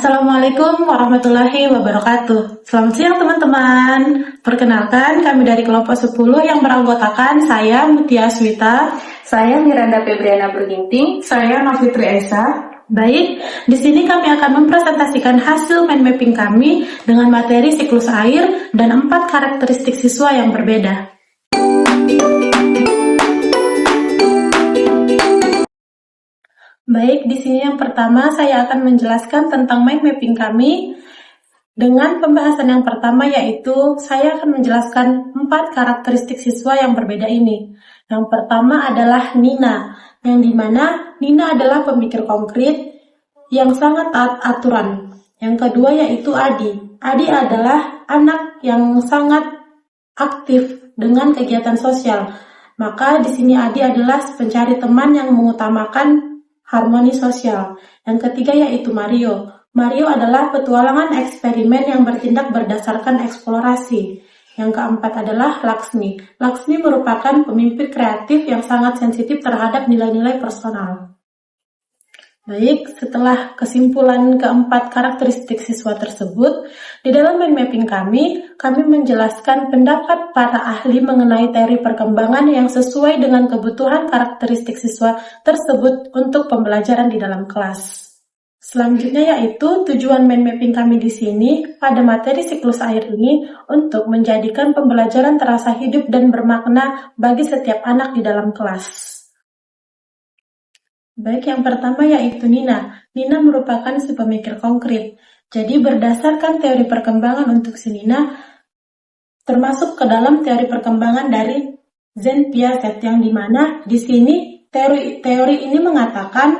Assalamualaikum warahmatullahi wabarakatuh. Selamat siang teman-teman. Perkenalkan, kami dari kelompok 10 yang beranggotakan saya Mutia Aswita, Saya Miranda Febriana Berginting. saya Novitri Esa. Baik, di sini kami akan mempresentasikan hasil mind mapping kami dengan materi siklus air dan 4 karakteristik siswa yang berbeda. Baik, di sini yang pertama saya akan menjelaskan tentang mind mapping kami dengan pembahasan yang pertama, yaitu saya akan menjelaskan 4 karakteristik siswa yang berbeda ini. Yang pertama adalah Nina, yang dimana Nina adalah pemikir konkret yang sangat taat aturan. Yang kedua yaitu Adi. Adi adalah anak yang sangat aktif dengan kegiatan sosial. Maka di sini Adi adalah pencari teman yang mengutamakan harmoni sosial. Yang ketiga yaitu Mario. Mario adalah petualangan eksperimen yang bertindak berdasarkan eksplorasi. Yang keempat adalah Laksmi. Laksmi merupakan pemimpin kreatif yang sangat sensitif terhadap nilai-nilai personal. Baik, setelah kesimpulan keempat karakteristik siswa tersebut, di dalam mind mapping kami menjelaskan pendapat para ahli mengenai teori perkembangan yang sesuai dengan kebutuhan karakteristik siswa tersebut untuk pembelajaran di dalam kelas. Selanjutnya yaitu tujuan mind mapping kami di sini pada materi siklus air ini untuk menjadikan pembelajaran terasa hidup dan bermakna bagi setiap anak di dalam kelas. Baik, yang pertama yaitu Nina. Nina merupakan si pemikir konkret. Jadi berdasarkan teori perkembangan untuk si Nina, termasuk ke dalam teori perkembangan dari Jean Piaget, yang dimana di sini teori ini mengatakan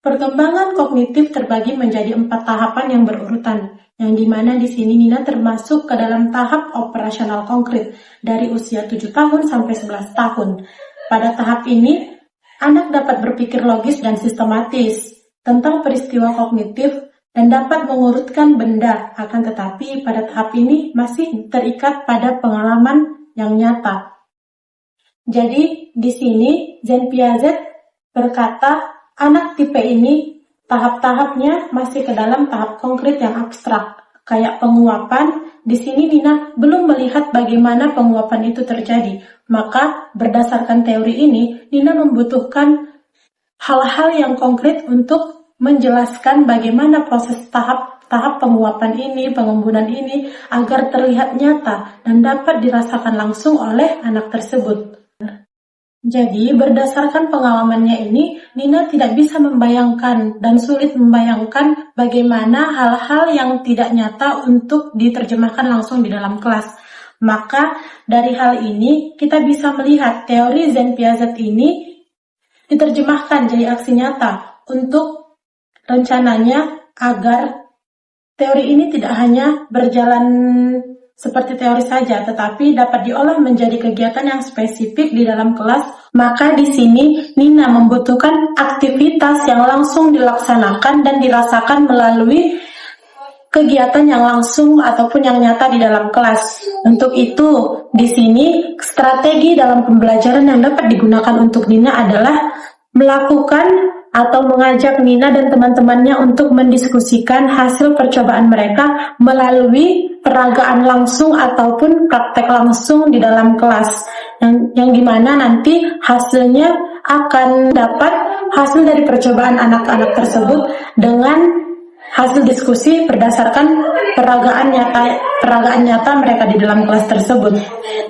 perkembangan kognitif terbagi menjadi 4 tahapan yang berurutan, yang dimana di sini Nina termasuk ke dalam tahap operasional konkret dari usia 7 tahun sampai 11 tahun. Pada tahap ini, anak dapat berpikir logis dan sistematis tentang peristiwa kognitif dan dapat mengurutkan benda, akan tetapi pada tahap ini masih terikat pada pengalaman yang nyata. Jadi di sini Jean Piaget berkata anak tipe ini tahap-tahapnya masih ke dalam tahap konkret yang abstrak, kayak penguapan. Di sini Nina belum melihat bagaimana penguapan itu terjadi. Maka berdasarkan teori ini, Nina membutuhkan hal-hal yang konkret untuk menjelaskan bagaimana proses tahap penguapan ini, pengembunan ini, agar terlihat nyata dan dapat dirasakan langsung oleh anak tersebut. Jadi berdasarkan pengalamannya ini, Nina tidak bisa membayangkan dan sulit membayangkan bagaimana hal-hal yang tidak nyata untuk diterjemahkan langsung di dalam kelas. Maka dari hal ini kita bisa melihat teori Jean Piaget ini diterjemahkan jadi aksi nyata untuk rencananya agar teori ini tidak hanya berjalan seperti teori saja, tetapi dapat diolah menjadi kegiatan yang spesifik di dalam kelas. Maka di sini Nina membutuhkan aktivitas yang langsung dilaksanakan dan dirasakan melalui kegiatan yang langsung ataupun yang nyata di dalam kelas. Untuk itu, di sini strategi dalam pembelajaran yang dapat digunakan untuk Nina adalah melakukan atau mengajak Nina dan teman-temannya untuk mendiskusikan hasil percobaan mereka melalui peragaan langsung ataupun praktek langsung di dalam kelas, yang dimana nanti hasilnya akan dapat hasil dari percobaan anak-anak tersebut dengan hasil diskusi berdasarkan peragaan nyata mereka di dalam kelas tersebut.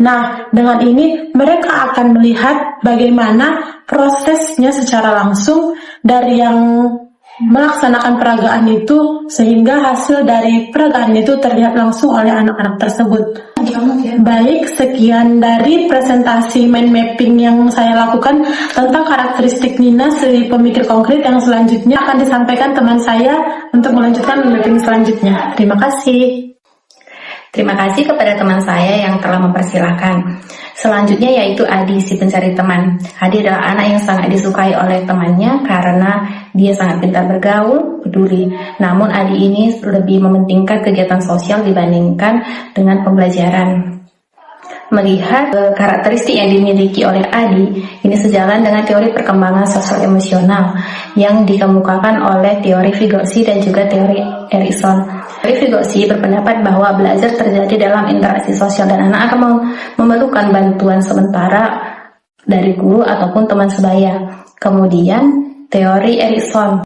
Nah, dengan ini mereka akan melihat bagaimana prosesnya secara langsung dari yang melaksanakan peragaan itu, sehingga hasil dari peragaan itu terlihat langsung oleh anak-anak tersebut. Baik, sekian dari presentasi mind mapping yang saya lakukan tentang karakteristik Nina, si pemikir konkret. Yang selanjutnya akan disampaikan teman saya untuk melanjutkan mind mapping selanjutnya. Terima kasih. Terima kasih kepada teman saya yang telah mempersilahkan. Selanjutnya yaitu Adi, si pencari teman. Adi adalah anak yang sangat disukai oleh temannya karena dia sangat pintar bergaul, peduli. Namun Adi ini lebih mementingkan kegiatan sosial dibandingkan dengan pembelajaran. melihat karakteristik yang dimiliki oleh Adi ini sejalan dengan teori perkembangan sosial emosional yang dikemukakan oleh teori Vygotsky dan juga teori Erikson. Teori Vygotsky berpendapat bahwa belajar terjadi dalam interaksi sosial dan anak akan memerlukan bantuan sementara dari guru ataupun teman sebaya. Kemudian teori Erikson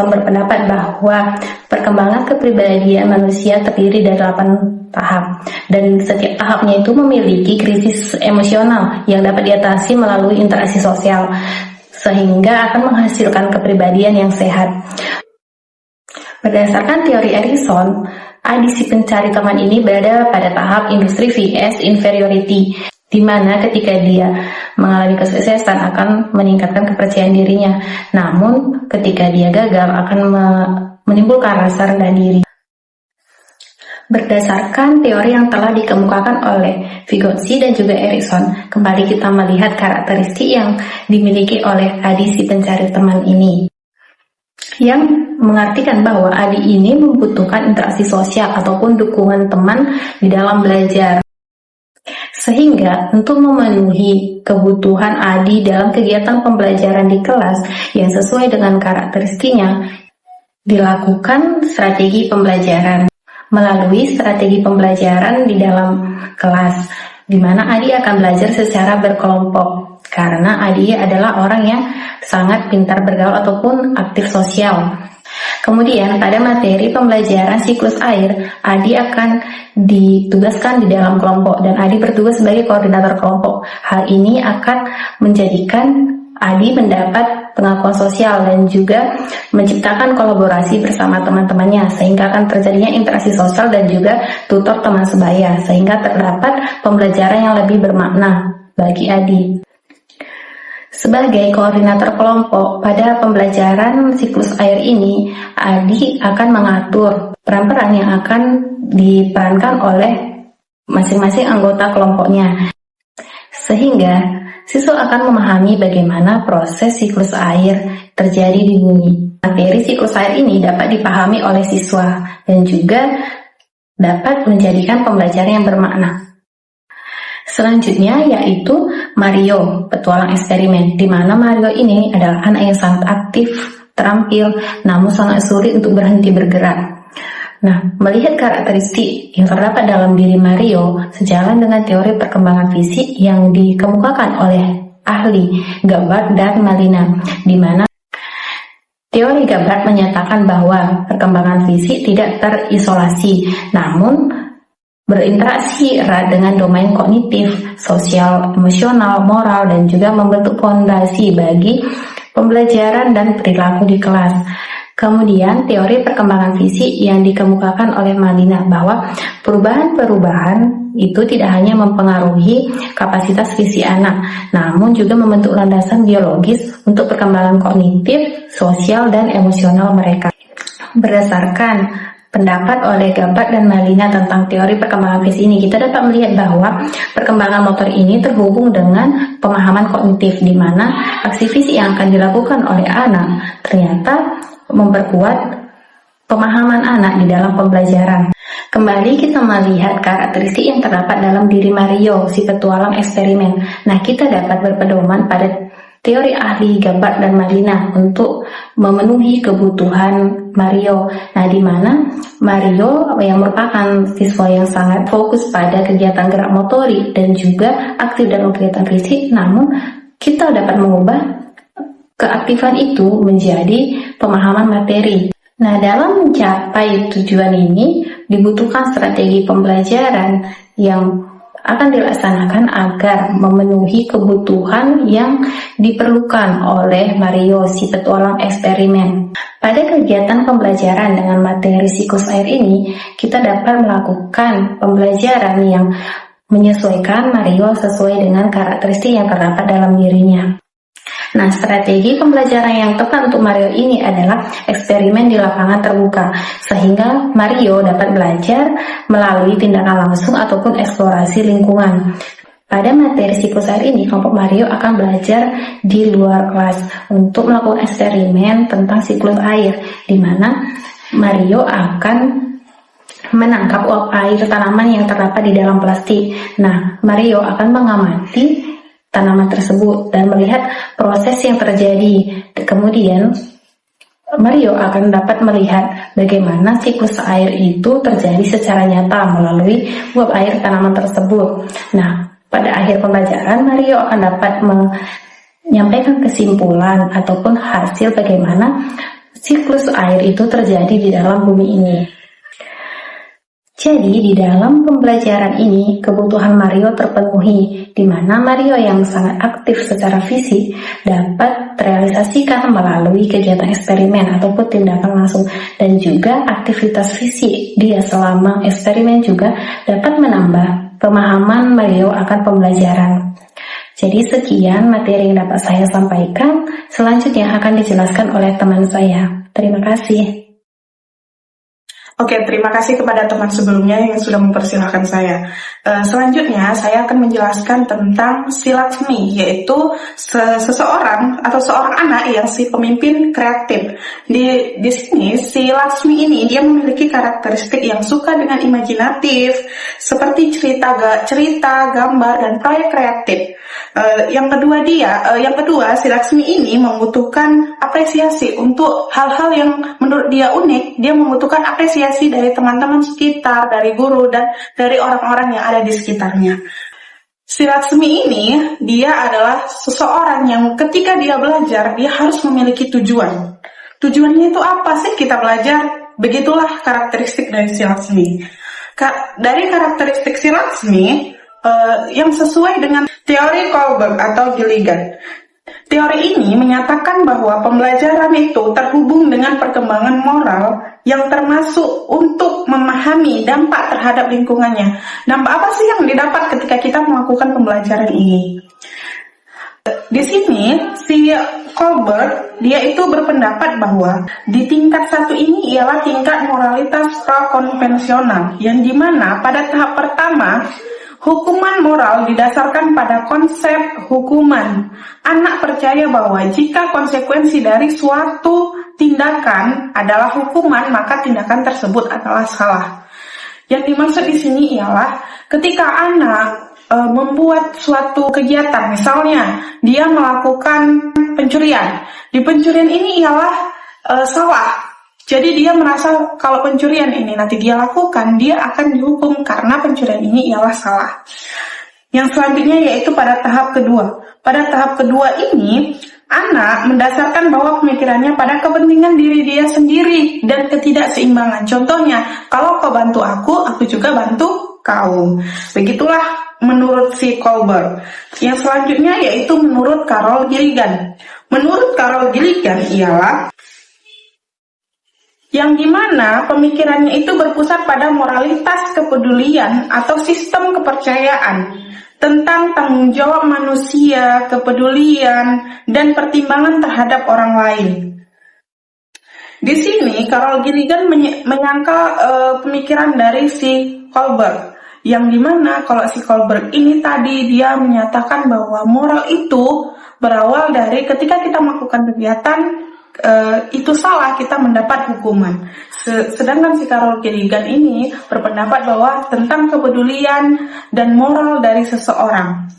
berpendapat bahwa perkembangan kepribadian manusia terdiri dari 8 tahap, dan setiap tahapnya itu memiliki krisis emosional yang dapat diatasi melalui interaksi sosial, sehingga akan menghasilkan kepribadian yang sehat. Berdasarkan teori Erikson, Adi si pencari teman ini berada pada tahap industri vs inferiority, di mana ketika dia mengalami kesuksesan akan meningkatkan kepercayaan dirinya, namun ketika dia gagal akan menimbulkan rasa rendah diri. Berdasarkan teori yang telah dikemukakan oleh Vygotsky dan juga Erikson, kembali kita melihat karakteristik yang dimiliki oleh Adi si pencari teman ini, yang mengartikan bahwa Adi ini membutuhkan interaksi sosial ataupun dukungan teman di dalam belajar. Sehingga untuk memenuhi kebutuhan Adi dalam kegiatan pembelajaran di kelas yang sesuai dengan karakteristiknya, dilakukan strategi pembelajaran. Melalui strategi pembelajaran di dalam kelas, di mana Adi akan belajar secara berkelompok, karena Adi adalah orang yang sangat pintar bergaul ataupun aktif sosial. Kemudian pada materi pembelajaran siklus air, Adi akan ditugaskan di dalam kelompok dan Adi bertugas sebagai koordinator kelompok. Hal ini akan menjadikan Adi mendapat pengakuan sosial dan juga menciptakan kolaborasi bersama teman-temannya, sehingga akan terjadinya interaksi sosial dan juga tutor teman sebaya, sehingga terdapat pembelajaran yang lebih bermakna bagi Adi. Sebagai koordinator kelompok pada pembelajaran siklus air ini, Adi akan mengatur peran-peran yang akan diperankan oleh masing-masing anggota kelompoknya, sehingga siswa akan memahami bagaimana proses siklus air terjadi di bumi. Materi siklus air ini dapat dipahami oleh siswa dan juga dapat menjadikan pembelajaran yang bermakna. Selanjutnya yaitu Mario, petualang eksperimen, di mana Mario ini adalah anak yang sangat aktif, terampil, namun sangat sulit untuk berhenti bergerak. Nah, melihat karakteristik yang terdapat dalam diri Mario sejalan dengan teori perkembangan fisik yang dikemukakan oleh ahli Gabbard dan Malina, di mana teori Gabbard menyatakan bahwa perkembangan fisik tidak terisolasi, namun berinteraksi erat dengan domain kognitif, sosial, emosional, moral, dan juga membentuk fondasi bagi pembelajaran dan perilaku di kelas. Kemudian teori perkembangan fisik yang dikemukakan oleh Malina bahwa perubahan-perubahan itu tidak hanya mempengaruhi kapasitas fisik anak, namun juga membentuk landasan biologis untuk perkembangan kognitif, sosial, dan emosional mereka. Berdasarkan pendapat oleh Gabbard dan Malina tentang teori perkembangan fisik ini, kita dapat melihat bahwa perkembangan motor ini terhubung dengan pemahaman kognitif, di mana aksi fisik yang akan dilakukan oleh anak ternyata memperkuat pemahaman anak di dalam pembelajaran. Kembali kita melihat karakteristik yang terdapat dalam diri Mario, si petualang eksperimen. Nah, kita dapat berpedoman pada teori ahli Gabbard dan Malina untuk memenuhi kebutuhan Mario. Nah, di mana Mario yang merupakan siswa yang sangat fokus pada kegiatan gerak motorik dan juga aktif dalam kegiatan fisik, namun kita dapat mengubah keaktifan itu menjadi pemahaman materi. Nah, dalam mencapai tujuan ini dibutuhkan strategi pembelajaran yang akan dilaksanakan agar memenuhi kebutuhan yang diperlukan oleh Mario, si petualang eksperimen. Pada kegiatan pembelajaran dengan materi siklus air ini, kita dapat melakukan pembelajaran yang menyesuaikan Mario sesuai dengan karakteristik yang terdapat dalam dirinya. Nah, strategi pembelajaran yang tepat untuk Mario ini adalah eksperimen di lapangan terbuka, sehingga Mario dapat belajar melalui tindakan langsung ataupun eksplorasi lingkungan. Pada materi siklus air ini, kelompok Mario akan belajar di luar kelas untuk melakukan eksperimen tentang siklus air, di mana Mario akan menangkap uap air tanaman yang terdapat di dalam plastik. Nah, Mario akan mengamati tanaman tersebut dan melihat proses yang terjadi. Kemudian, Mario akan dapat melihat bagaimana siklus air itu terjadi secara nyata melalui uap air tanaman tersebut. Nah, pada akhir pembelajaran, Mario akan dapat menyampaikan kesimpulan ataupun hasil bagaimana siklus air itu terjadi di dalam bumi ini. Jadi di dalam pembelajaran ini kebutuhan Mario terpenuhi, di mana Mario yang sangat aktif secara fisik dapat terrealisasikan melalui kegiatan eksperimen ataupun tindakan langsung, dan juga aktivitas fisik dia selama eksperimen juga dapat menambah pemahaman Mario akan pembelajaran. Jadi sekian materi yang dapat saya sampaikan, selanjutnya akan dijelaskan oleh teman saya. Terima kasih. Oke, terima kasih kepada teman sebelumnya yang sudah mempersilahkan saya. Selanjutnya, saya akan menjelaskan tentang si Laksmi, yaitu seseorang atau seorang anak yang si pemimpin kreatif. Di sini, si Laksmi ini dia memiliki karakteristik yang suka dengan imajinatif, seperti cerita, gambar, dan proyek kreatif. Yang kedua, si Laksmi ini membutuhkan apresiasi untuk hal-hal yang menurut dia unik. Dia membutuhkan apresiasi dari teman-teman sekitar, dari guru, dan dari orang-orang yang ada di sekitarnya. Si Laksmi ini, dia adalah seseorang yang ketika dia belajar, dia harus memiliki tujuan. Tujuannya itu apa sih kita belajar? Begitulah karakteristik dari si Laksmi. Dari karakteristik si Laksmi, yang sesuai dengan teori Kohlberg atau Gilligan. Teori ini menyatakan bahwa pembelajaran itu terhubung dengan perkembangan moral yang termasuk untuk memahami dampak terhadap lingkungannya. Dampak apa sih yang didapat ketika kita melakukan pembelajaran ini? Di sini, si Kohlberg, dia itu berpendapat bahwa di tingkat satu ini ialah tingkat moralitas prakonvensional, yang dimana pada tahap pertama, hukuman moral didasarkan pada konsep hukuman. Anak percaya bahwa jika konsekuensi dari suatu tindakan adalah hukuman, maka tindakan tersebut adalah salah. Yang dimaksud di sini ialah ketika anak membuat suatu kegiatan, misalnya dia melakukan pencurian. Di pencurian ini ialah salah. Jadi dia merasa kalau pencurian ini nanti dia lakukan, dia akan dihukum karena pencurian ini ialah salah. Yang selanjutnya yaitu pada tahap kedua. Pada tahap kedua ini, anak mendasarkan bahwa pemikirannya pada kepentingan diri dia sendiri dan ketidakseimbangan. Contohnya, kalau kau bantu aku juga bantu kau. Begitulah menurut si Kohlberg. Yang selanjutnya yaitu menurut Carol Gilligan. Menurut Carol Gilligan ialah yang dimana pemikirannya itu berpusat pada moralitas kepedulian atau sistem kepercayaan tentang tanggung jawab manusia, kepedulian, dan pertimbangan terhadap orang lain. Di sini, Carol Gilligan menyangkal pemikiran dari si Kohlberg, yang dimana kalau si Kohlberg ini tadi dia menyatakan bahwa moral itu berawal dari ketika kita melakukan kegiatan itu salah, kita mendapat hukuman. Sedangkan si Carol Gilligan ini berpendapat bahwa tentang kepedulian dan moral dari seseorang.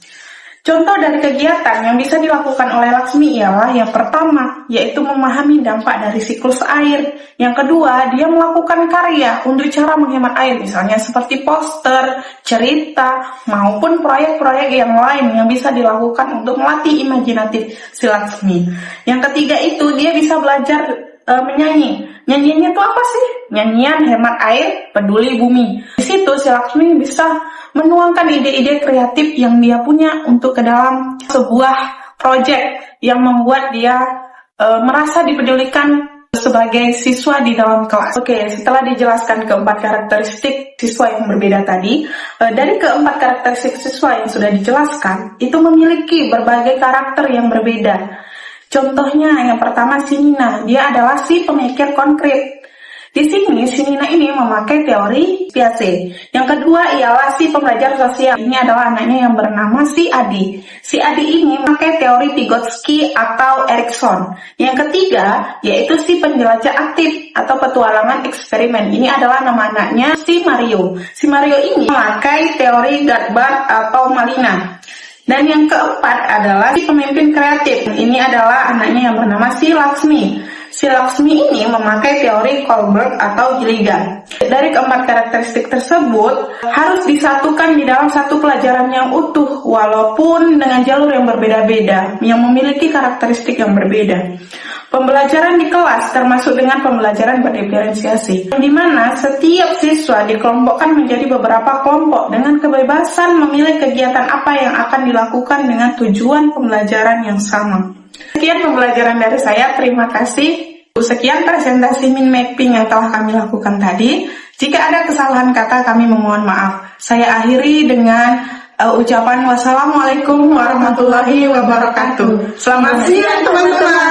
Contoh dari kegiatan yang bisa dilakukan oleh Laksmi ialah yang pertama, yaitu memahami dampak dari siklus air. Yang kedua, dia melakukan karya untuk cara menghemat air, misalnya seperti poster, cerita, maupun proyek-proyek yang lain yang bisa dilakukan untuk melatih imajinatif si Laksmi. Yang ketiga itu, dia bisa belajar menyanyi. Nyanyiannya itu apa sih? Nyanyian hemat air, peduli bumi. Di situ si Laksmi bisa menuangkan ide-ide kreatif yang dia punya untuk ke dalam sebuah proyek yang membuat dia merasa dipedulikan sebagai siswa di dalam kelas. Oke, setelah dijelaskan keempat karakteristik siswa yang berbeda tadi, dari keempat karakteristik siswa yang sudah dijelaskan, itu memiliki berbagai karakter yang berbeda. Contohnya yang pertama si Nina, dia adalah si pemikir konkret. Di sini, si Nina ini memakai teori Piaget. Yang kedua ialah si pembelajar sosial. Ini adalah anaknya yang bernama si Adi. Si Adi ini memakai teori Vygotsky atau Erikson. Yang ketiga, yaitu si penjelajah aktif atau petualangan eksperimen. Ini adalah nama anaknya si Mario. Si Mario ini memakai teori Gadbart atau Malina. Dan yang keempat adalah si pemimpin kreatif. Ini adalah anaknya yang bernama si Laksmi. Si Laksmi ini memakai teori Kohlberg atau Gilligan. Dari keempat karakteristik tersebut harus disatukan di dalam satu pelajaran yang utuh, walaupun dengan jalur yang berbeda-beda, yang memiliki karakteristik yang berbeda. Pembelajaran di kelas termasuk dengan pembelajaran berdiferensiasi, di mana setiap siswa dikelompokkan menjadi beberapa kelompok dengan kebebasan memilih kegiatan apa yang akan dilakukan dengan tujuan pembelajaran yang sama. Sekian pembelajaran dari saya, terima kasih. Sekian presentasi mind mapping yang telah kami lakukan tadi. Jika ada kesalahan kata, kami memohon maaf. Saya akhiri dengan ucapan wassalamualaikum warahmatullahi wabarakatuh. Selamat siang teman-teman.